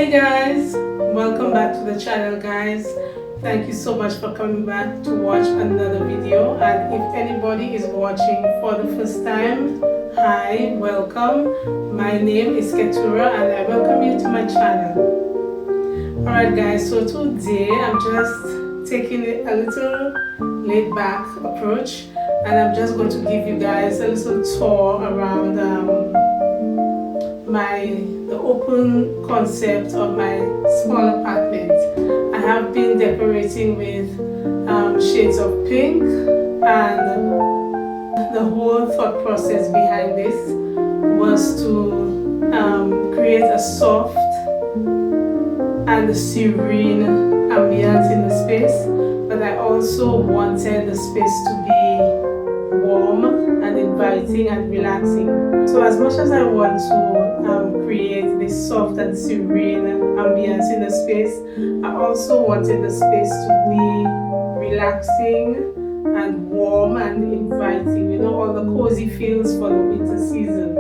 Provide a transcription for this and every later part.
Hey guys, welcome back to the channel guys. Thank you so much for coming back to watch another video, and if anybody is watching for the first time, hi, welcome. My name is Keturah and I welcome you to my channel. Alright guys, so today I'm just taking it a little laid back approach, and I'm just going to give you guys a little tour around the open concept of my small apartment. I have been decorating with shades of pink, and the whole thought process behind this was to create a soft and a serene ambience in the space, but I also wanted the space to be warm and inviting and relaxing. So as much as I want to create this soft and serene ambience in the space, I also wanted the space to be relaxing and warm and inviting, you know, all the cozy feels for the winter season.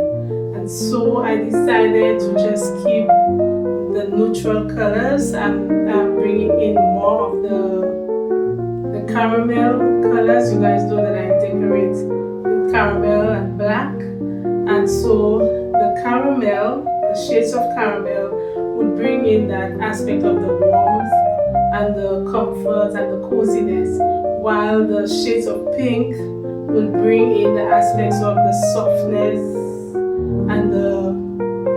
And so I decided to just keep the neutral colors and bringing in more of the caramel colors. You guys know that I decorate with caramel and black, and so the caramel, the shades of caramel, would bring in that aspect of the warmth and the comfort and the coziness, while the shades of pink will bring in the aspects of the softness and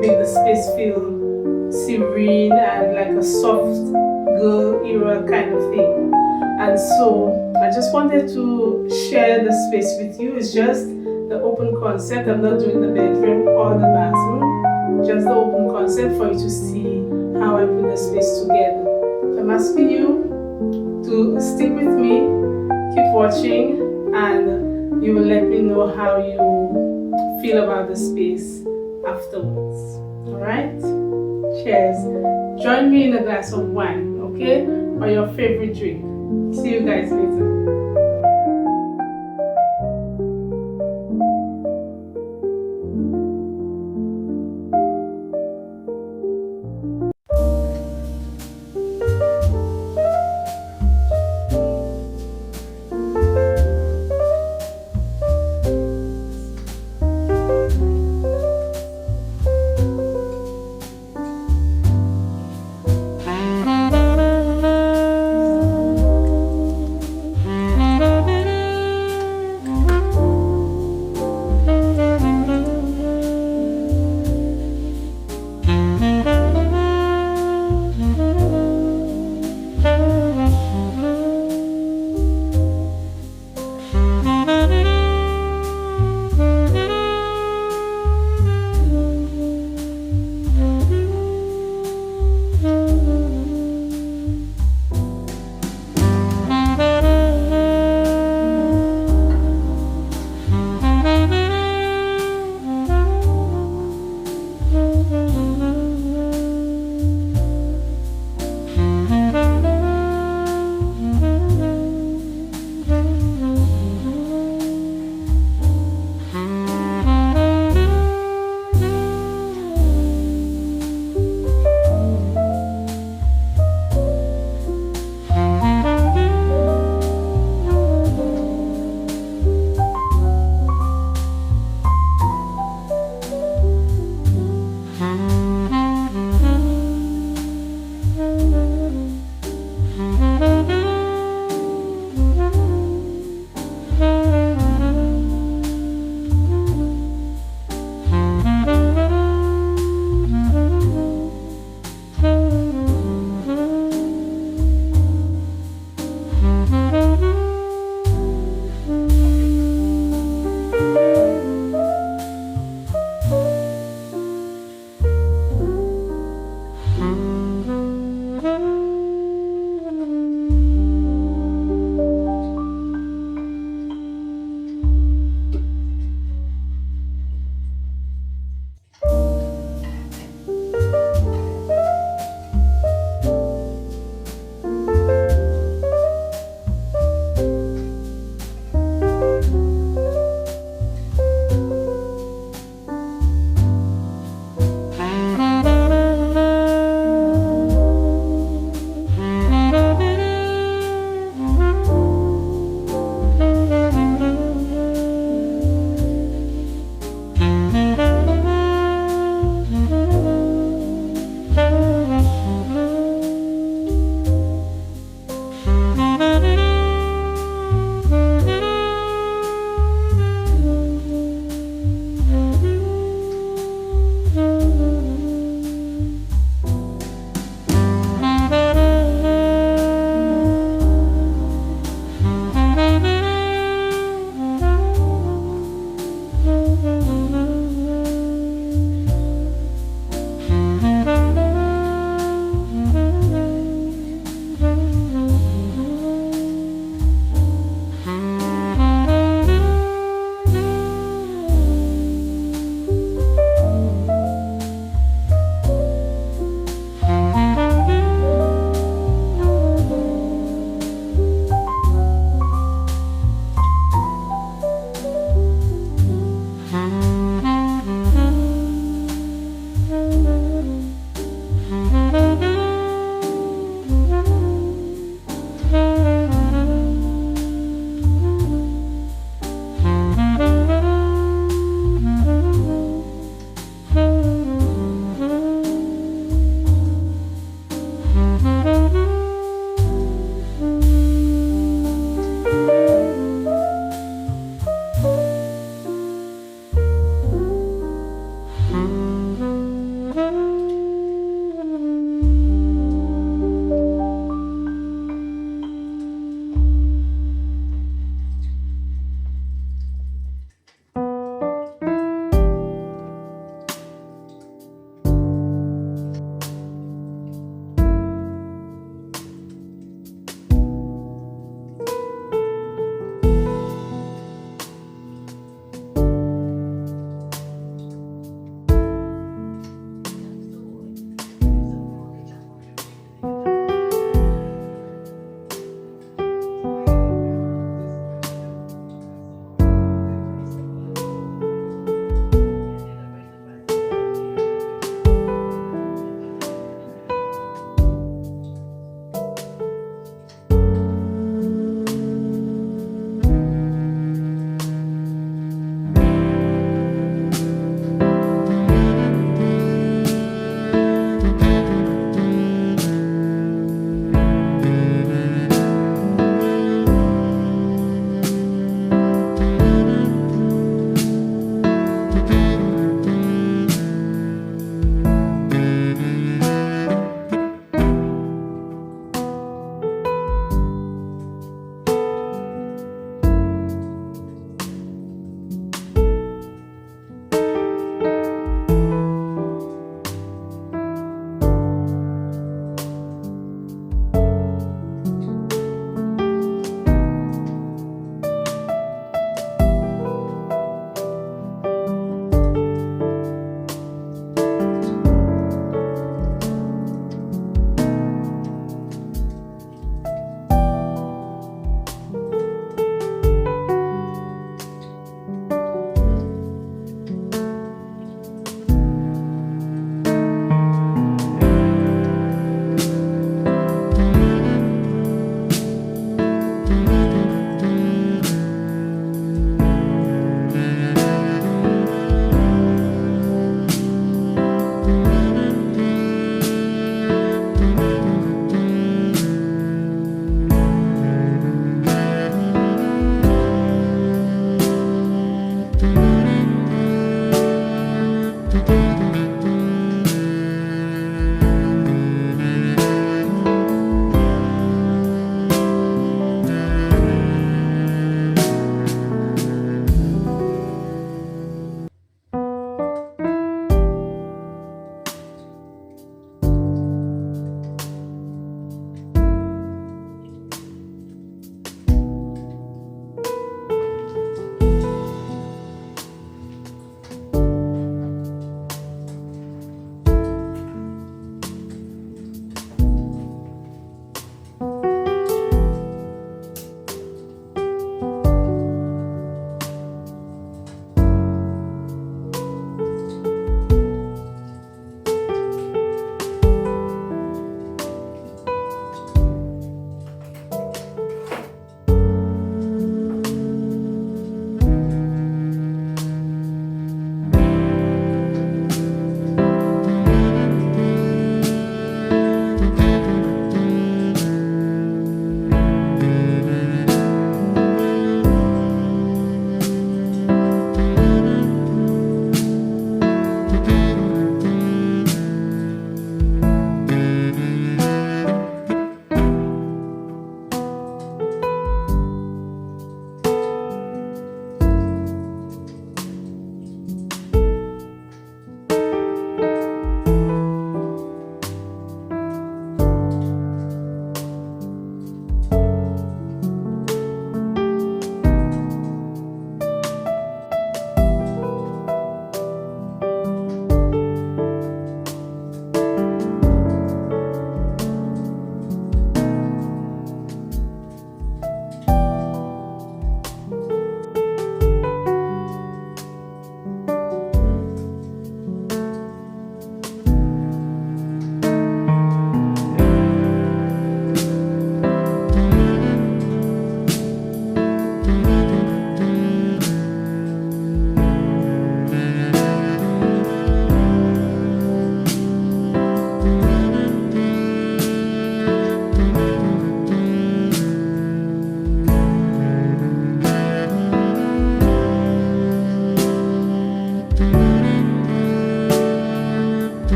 make the space feel serene and like a soft girl era kind of thing. And so I just wanted to share the space with you. It's just the open concept. I'm not doing the bedroom or the bathroom, just the open concept for you to see how I put the space together. I'm asking you to stick with me, keep watching, and you will let me know how you feel about the space afterwards. Alright? Cheers. Join me in a glass of wine, okay? Or your favorite drink. See you guys later.